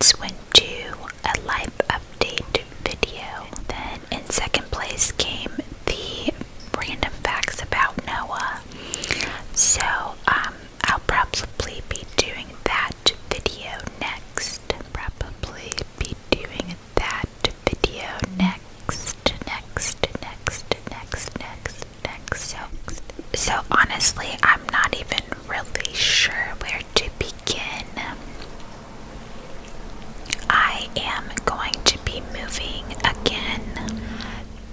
place went to a life update video. Then in second place came the random facts about Noah. So I'll probably be doing that video next. So honestly, I'm not even really sure where to begin. I am going to be moving again.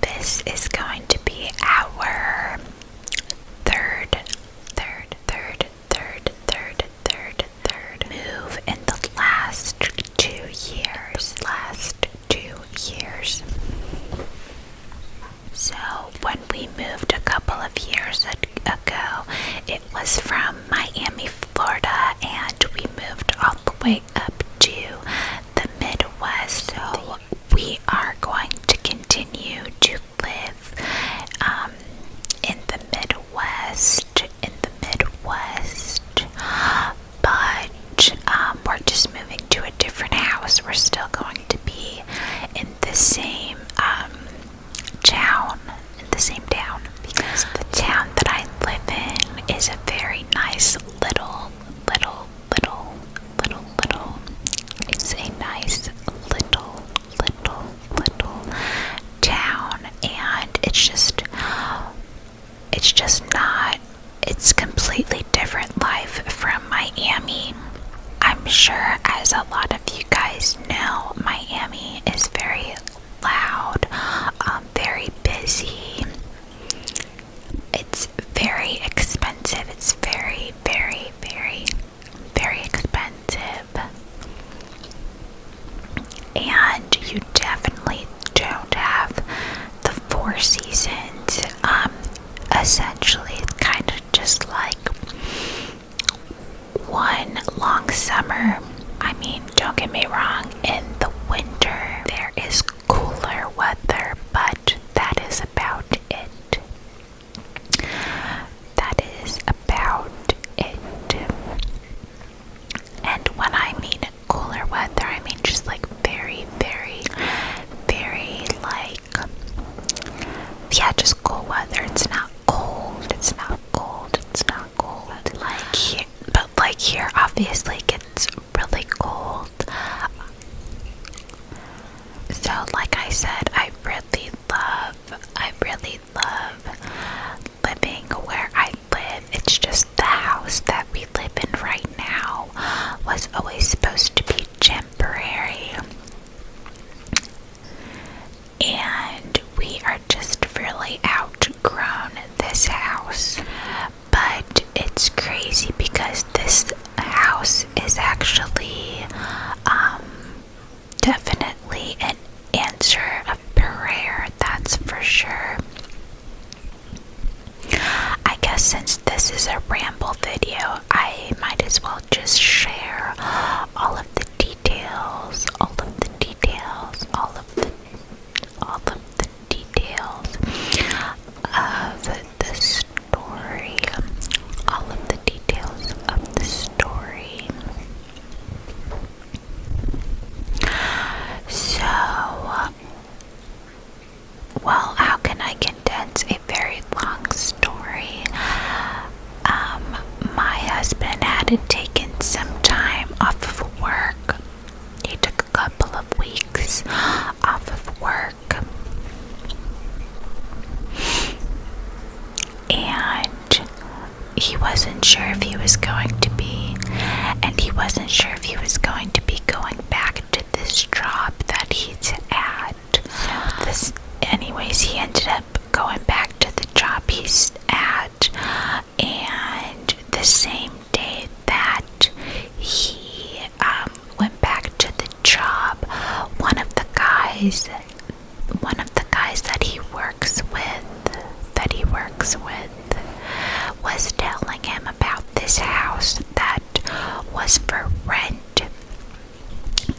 This is going to be our third move in the last 2 years. So when we moved a couple of years ago, it was from Miami, Florida, and we moved all the way up to the Midwest. So we are going to continue to live in the Midwest, but we're just moving to a different house. We're still going to be in the same town, because the town that I live in is a very nice little it's a nice little town, and it's completely different life from Miami. I'm sure, as a lot of you guys know, Miami is very loud, very busy. It's very expensive. It's very expensive. And you definitely don't have the 4 seasons. Essentially, it's kind of just like one long summer. I mean, don't get me wrong, in the winter there is cooler weather, but that is about it. And when I mean cooler weather, I mean just like very like, yeah, just cool weather. It's not cold. Like here obviously gets really cold. So like I said, I really love living where I live. It's just the house that we live in right now was always supposed to be temporary, and we are just really outgrown this house. But it's crazy because this house is actually definitely an answer of prayer, that's for sure. I guess since this is a ramble video, I might as well just share all of the details of the story, all of the details of the story. So, well, how can I condense a very long story? My husband had taken some time off of work. He took a couple of weeks off of work. And he wasn't sure if he was going to be going back to this job that he's at. Anyways, he ended up going back to the job he's at, and the same day that he went back to the job, one of the guys that he works with was telling him about this house that was for rent,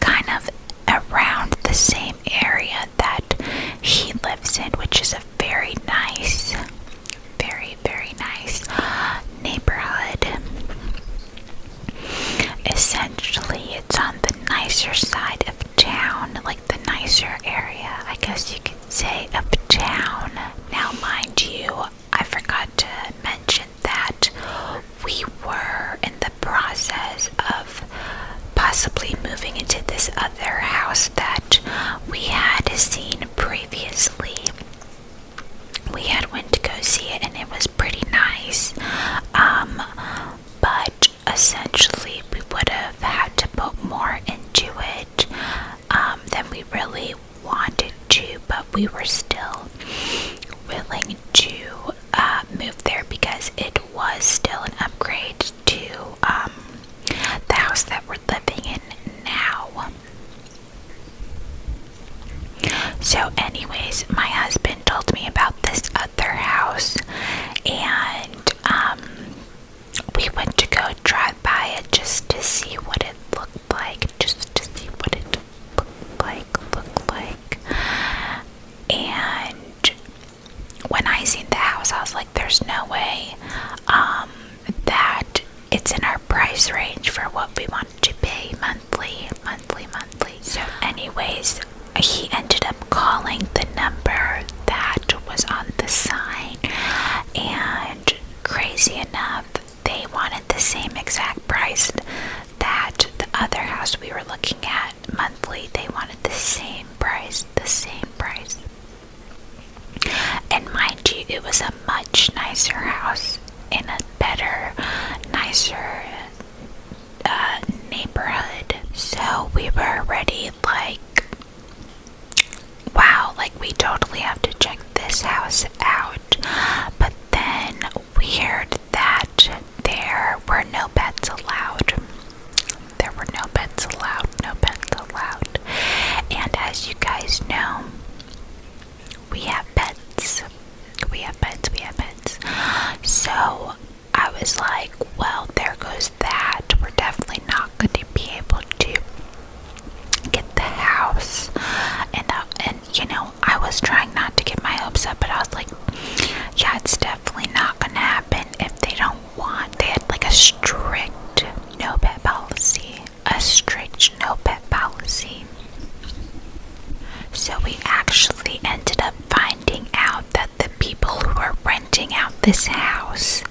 kind of around the same area that he lives in, which is a very nice neighborhood. Essentially, it's on the nicer side see it, and it was pretty nice. But essentially we would have had to put more into it than we really wanted to, but we were still willing to move there because it was still an upgrade to the house that we're living in now. So anyways, my husband told me about this other house, and we went to go drive by it just to see what it looked like, and when I seen the house, I was like, there's no way that it's in our price range for what we want to pay monthly. So anyways, he ended up calling the number that was on the sign, and crazy enough, they wanted the same exact price that the other house we were looking at monthly. They wanted the same price. And mind you, it was a much nicer house in a better, nicer neighborhood. So we were already like, wow, like we totally have to check this house out. But then we heard that there were no pets allowed. And as you guys know, we have pets. So I was like, well, there goes that. We're definitely not going to be able to get the house. And I was trying not to get my hopes up, but I was like, yeah, it's definitely not going to happen if they don't want. They had like a strict no pet policy. So we actually ended up finding out that the people who were renting out this house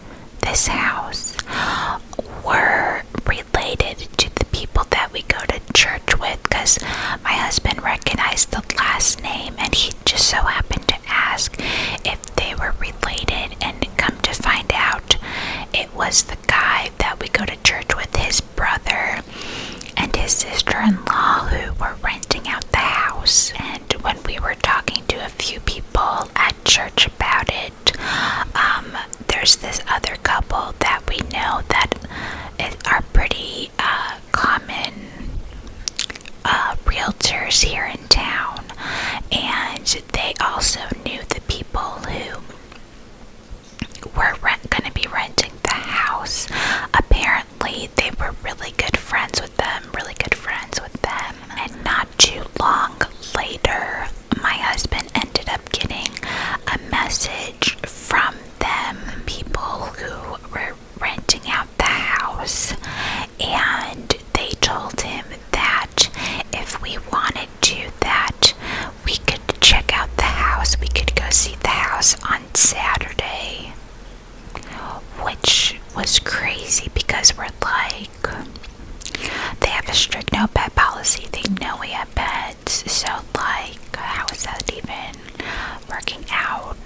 were related to the people that we go to church with, because my husband recognized the last name, and he just so happened to ask if they were related, and come to find out it was the guy that we go to church with, his brother and his sister-in-law, who were renting out the house. And when we were talking to a few people at church about it, there's this other couple that we know that are pretty common realtors here in town, and they also knew the people who were going to be renting the house. Apparently they were really good friends with them, and not too long later, my husband ended up getting a message from them, people who were renting out the house, and they told him that if we wanted to, that we could check out the house, we could go see the house on Saturday, which was crazy because we're like, they have a strict no pet policy. They know we have pets. So like, how is that even working out?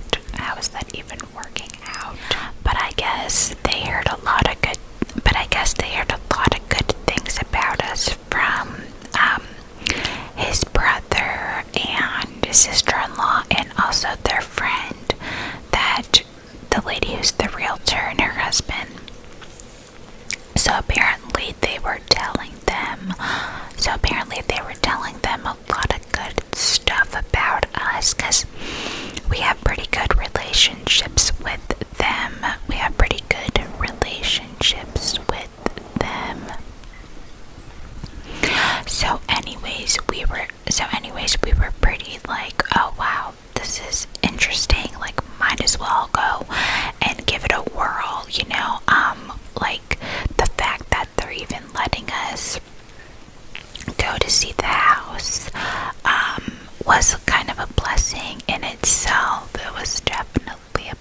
But I guess they heard a lot of good things about us from his brother and his sister-in-law, and also their friend, that the lady who's the realtor and her husband. So apparently they were telling them a lot of good stuff about us, because we have pretty good relationships with them. So anyways, we were pretty like, oh wow, this is interesting, like might as well go and give it a whirl, like the fact that they're even letting us go to see the house was kind of a blessing in itself. It was definitely a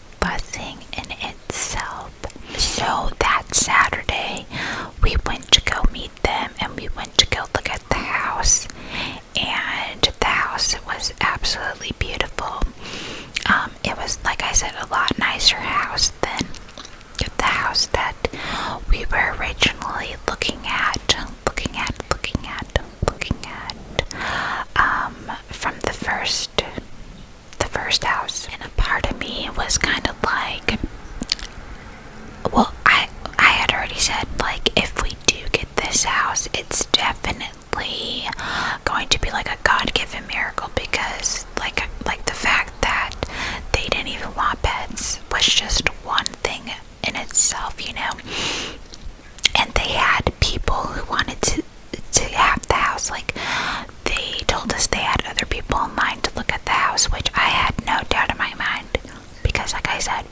I said,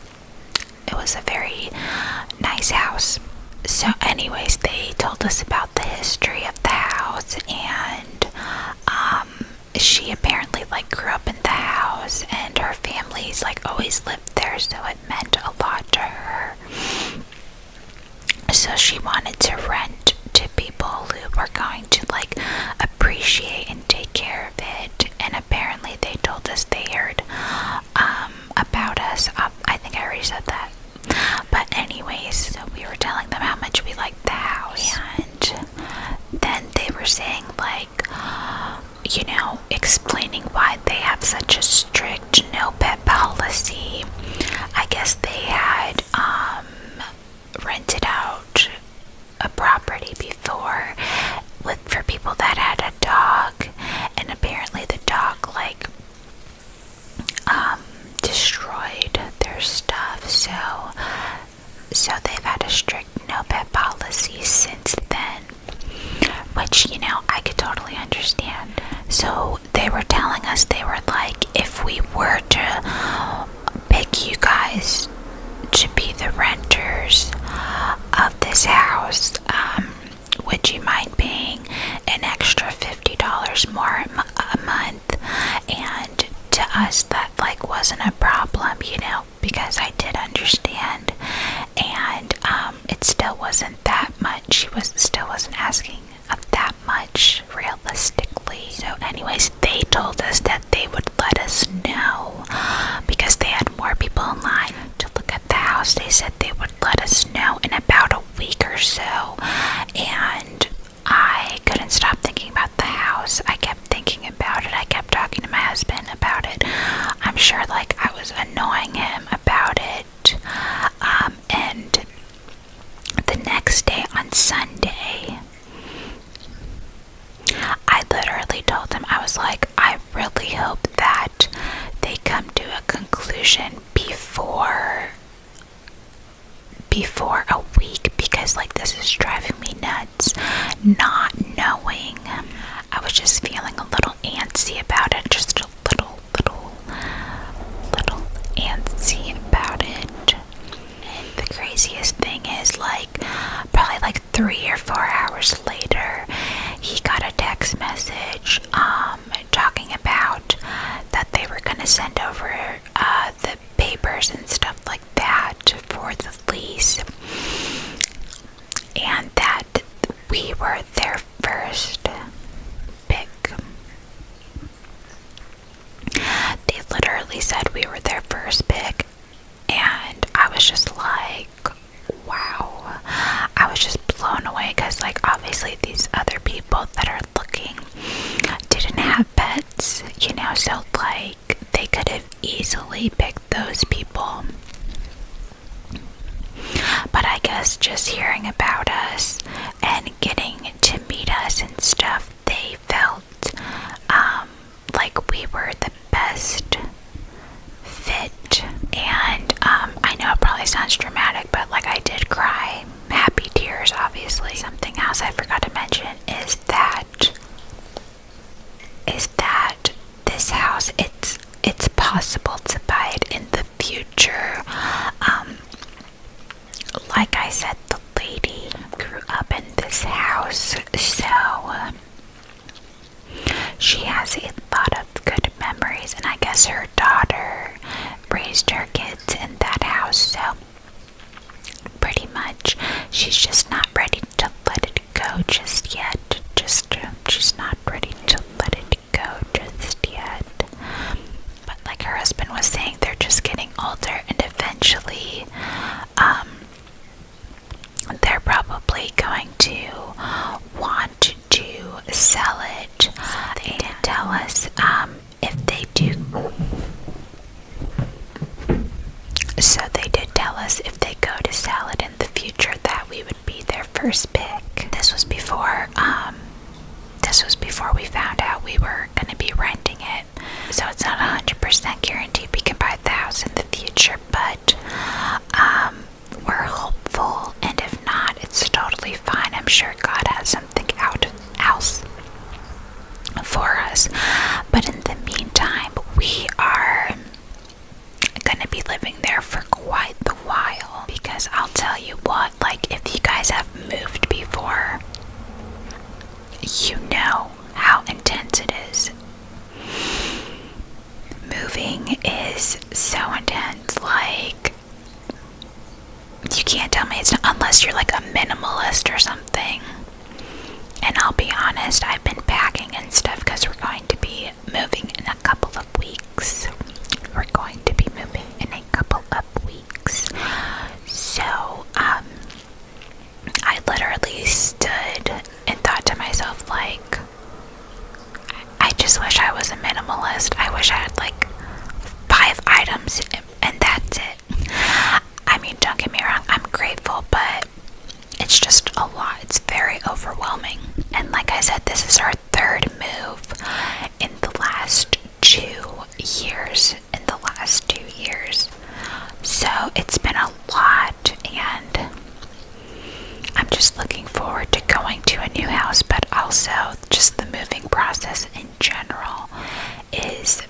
it was a very nice house. So anyways, they told us about the history of the house, and she apparently like grew up in the house, and her family's like always lived there, so it meant a lot to her. So she wanted to rent to people who were going to like appreciate and take care of it. And apparently they told us they heard about us. I think I already said that. But anyways, so we were telling them how much we liked the house, and then they were saying like, you know, explaining why they have such a strict no pet policy. I guess they had rented out a property before for people that had a dog, and apparently the dog like destroyed their stuff, so they've had a strict no pet policy since then, which, you know, I could totally understand. So they were telling us, they were like, if we were to pick you guys to be the renters of this house, would you mind paying an extra $50 more a month? And to us that like wasn't a problem, you know, because I did understand, and it still wasn't that much. She still wasn't asking of that much realistically. So anyways, they told us that they would let us know because they had more people in line to look at the house. They said they would let us know in about a week or so, and I couldn't stop thinking about the house. I kept thinking about it. I kept talking to my husband about it. I'm sure like I was annoying him about it. And the next day on Sunday, I literally told him, I was like, I really hope that they come to a conclusion before a week, because like this is driving me nuts, not knowing. I was just feeling a little antsy about it, just a little antsy about it. And the craziest thing is, like, probably like 3 or 4 hours later, he got a text message talking about that they were going to send over the papers and stuff like that for the lease, and that we were their first pick. They literally said we were their first pick, and I was just like, wow. I was just blown away, because like obviously these other people that are looking didn't have pets, you know, so like they could have easily picked those people. But I guess just hearing about us and getting to meet us and stuff, they felt like we were the best fit. And I know it probably sounds dramatic, but like I did cry, happy tears obviously. Something else I forgot to mention is that this house, it's possible to buy it in the future. Like I said, the lady grew up in this house, so she has a lot of good memories, and I guess her daughter raised her kids in that house, so pretty much she's just not ready to let it go just yet. She's not ready to let it go just yet. But like her husband was saying, they're just getting older, and eventually they're probably going to want to sell it. They did tell us if they do. So they did tell us if they go to sell it in the future that we would be their first pick. This was before we found out we were going to be renting it. So it's not 100% guaranteed we can buy the house in the future, but we're hopeful, and if not, it's totally fine. I'm sure God has something else for us. But in the meantime, we are going to be living there for can't tell me it's not, unless you're like a minimalist or something. And I'll be honest, I've been packing and stuff because we're going to be moving in a couple of weeks. We're going to be moving in a couple of weeks. So, I literally stood and thought to myself, like, I just wish I was a minimalist. I wish I had like 5 items and that's it. I mean, don't get me wrong, I'm grateful, but it's just a lot. It's very overwhelming. And like I said, this is our 3rd move in the last 2 years. So it's been a lot, and I'm just looking forward to going to a new house, but also just the moving process in general is,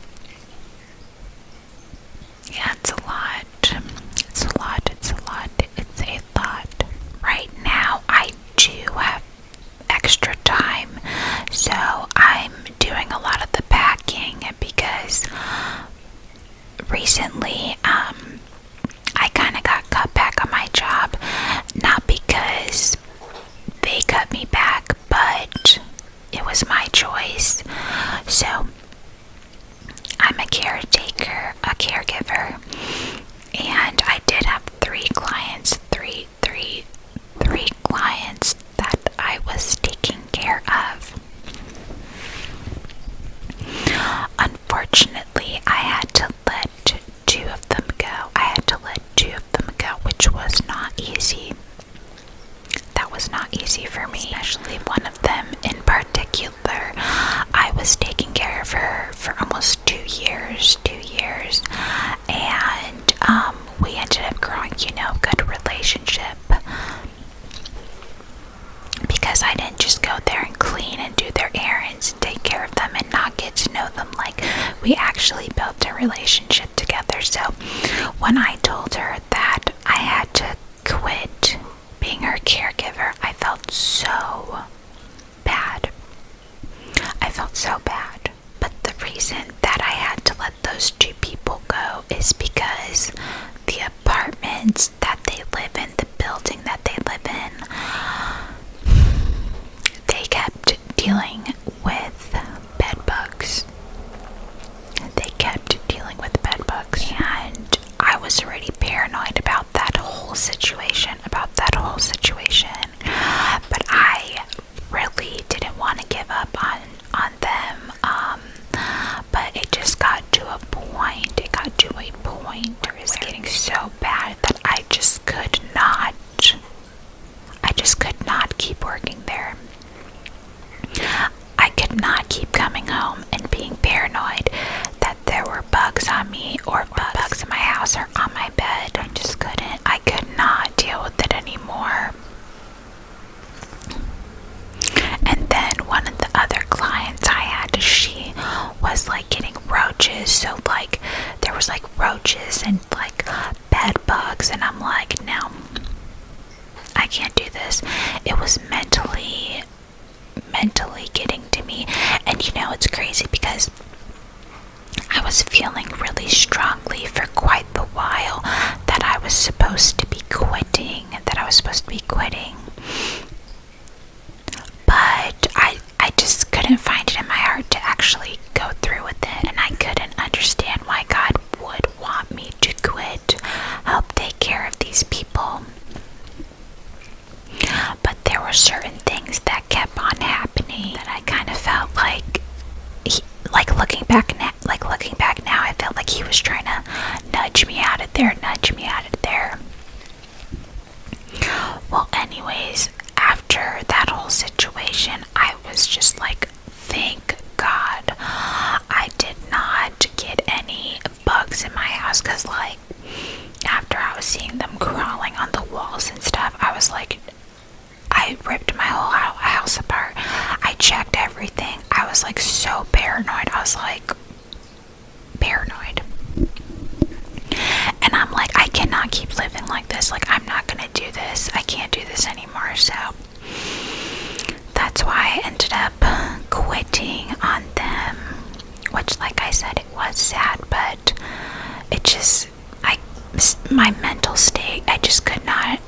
yeah, it's a lot. It's a lot. Right now, I do have extra time, so I'm doing a lot of the packing because recently, I kind of got cut back on my job, not because they cut me back, but it was my choice. So I'm a caregiver, and I did have 3 clients, three clients that I was taking care of. Unfortunately, I had to let 2 of them go. Which was not easy. That was not easy for me, especially one of them in particular. I was taking care of her for almost 2 years, and we ended up growing, good relationship, because I didn't just go there and clean and do their errands and take care of them and not get to know them. Like, we actually built a relationship together. So when I told her that I had to quit being her caregiver, I felt so bad. But the reason that I had to let those 2 people go is because the apartments that they live in, the building that they live in, they kept dealing with bed bugs. And I was already paranoid about that whole situation. But I really didn't want to give up on them. But it just got to a point. It was getting so bad that I just could not keep working there. I could not keep coming home and being paranoid that there were bugs on me or bugs in my house or on my bed. I just couldn't. I could not deal with it anymore. And then one of the other clients I had, she was like getting roaches. So like there was like roaches and like bed bugs, and I'm like, no, I can't do this. It was mentally getting to me. And it's crazy because I was feeling really strongly for quite the while that I was supposed to be quitting. But I just couldn't find it in my heart to actually go through with it. And I couldn't understand why God would want me to quit, help take care of these people. But there were certain things that kept on happening that I kind of felt like looking back now, I felt like he was trying to nudge me out of there. Well, anyways, after that whole situation, I was just like, thank God I did not get any bugs in my house, because like after I was seeing them crawling on the walls and stuff, I was like, I ripped my whole house apart. I checked everything. I was like so paranoid. And I'm like, I cannot keep living like this. Like, I'm not gonna do this. I can't do this anymore. So that's why I ended up quitting on them. Which, like I said, it was sad, but it just, my mental state, I just could not.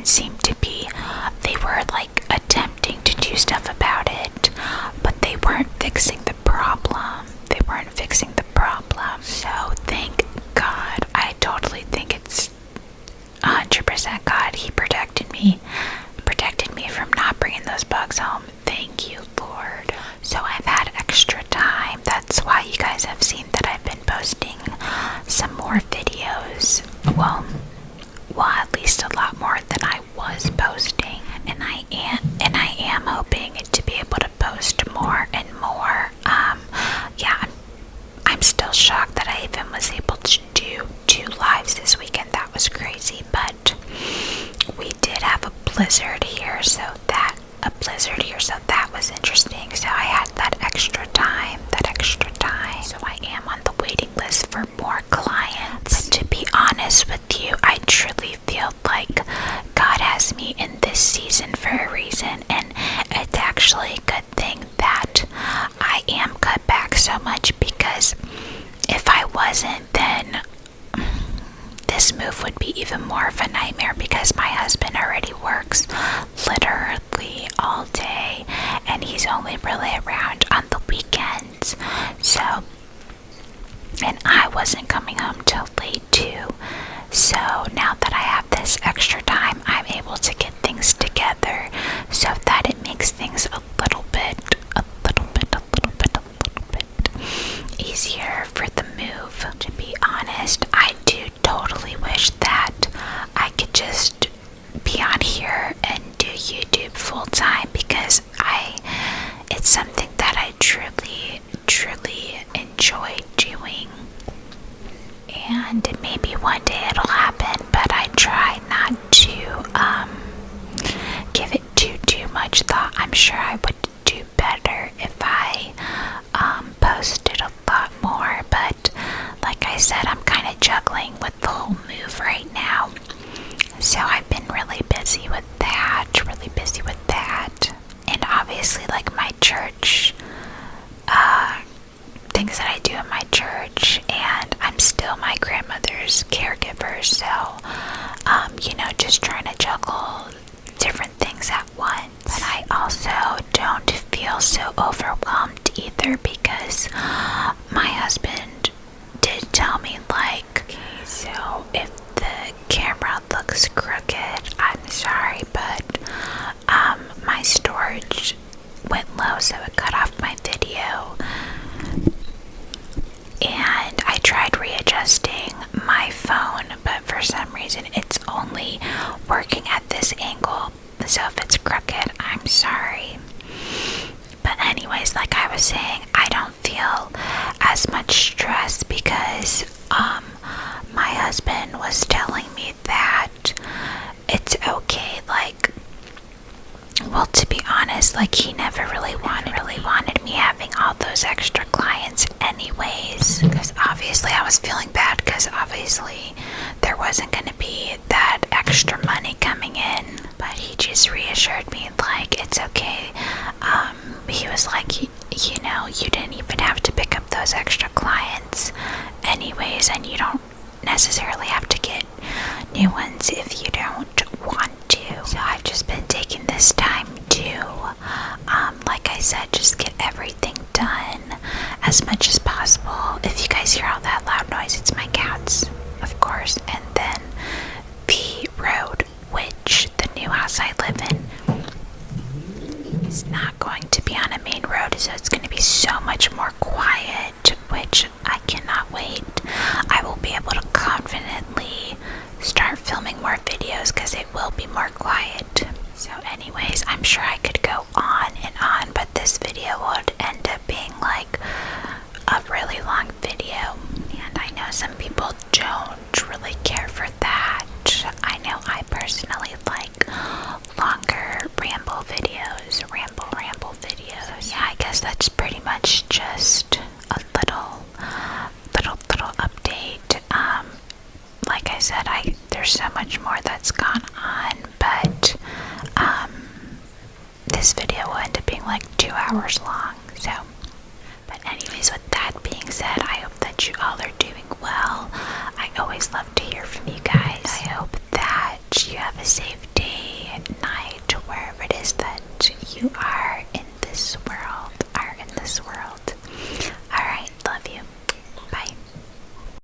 didn't seem to be. They were like attempting to do stuff about it, but they weren't fixing the problem. So thank God. I totally think it's 100% God. He protected me from not bringing those bugs home. Thank you, Lord. So I've had extra time. That's why you guys have seen that I've been posting some more videos. Well, at least a lot more than I was posting. And I am hoping to be able to post more and more. Yeah, I'm still shocked that I even was able to do 2 lives this weekend. That was crazy, but we did have a blizzard here, so that was interesting. So I had that extra time. So I am on the waiting list for more clients. But to be honest with you, I truly feel like God has me in this season for a reason, and it's actually a good thing that I am cut back so much, because if I wasn't, then this move would be even more of a nightmare, because my husband already works literally all day and he's only really around on the weekends. So, and I wasn't coming home till late too. So now that I have this extra time, I'm able to get things together so that it makes things a little bit easier for the move. To be honest, I do totally wish that I could just be on here and do YouTube full time, because it's something that I truly enjoy doing. And maybe one day it'll happen, but I try not to give it too much thought. I'm sure I would do better if I posted a lot more, but like I said, I'm kind of juggling with the whole move right now. So I've been really busy with that. And obviously, like my church, things that I do in my church, and I'm still my grandmother's caregiver, so just trying to juggle different things at once. But I also don't feel so overwhelmed either, because my husband did tell me, like, okay, so if the camera looks crooked, I'm sorry, but my storage went low, so it cut off my video. And I tried readjusting my phone, but for some reason it's only working at this angle. So if it's crooked, I'm sorry. But anyways, like I was saying, I don't feel as much stress, because my husband was telling me that it's okay, like, well, to be honest, like, he never really wanted me having all those extra clients anyways, because obviously I was feeling bad, because obviously there wasn't going to be that extra money coming in. But he just reassured me, like, it's okay. He was like, you didn't even have to pick up those extra clients anyways, and you don't necessarily have to get new ones if you don't want to. So I've just been taking this time to, like I said, just get everything done as much as possible. If you guys hear all that loud noise, it's my cats, of course. And then the road, which the new house I live in is not going to be on a main road, so it's going to be so much more quiet, which I cannot wait. I will be able to confidently start filming more videos, because it will be more quiet. So anyways, I'm sure I could go on and on, but this video would end up being like a really long video, and I know some people don't really care for that. I know I personally like longer ramble videos. So yeah, I guess that's pretty much just a little update. Like I said, there's so much more that's gone on, but this video will end up being like 2 hours long. So, but anyways, with that being said, I hope that you all are doing well. I always love to hear from you guys. I hope that you have a safe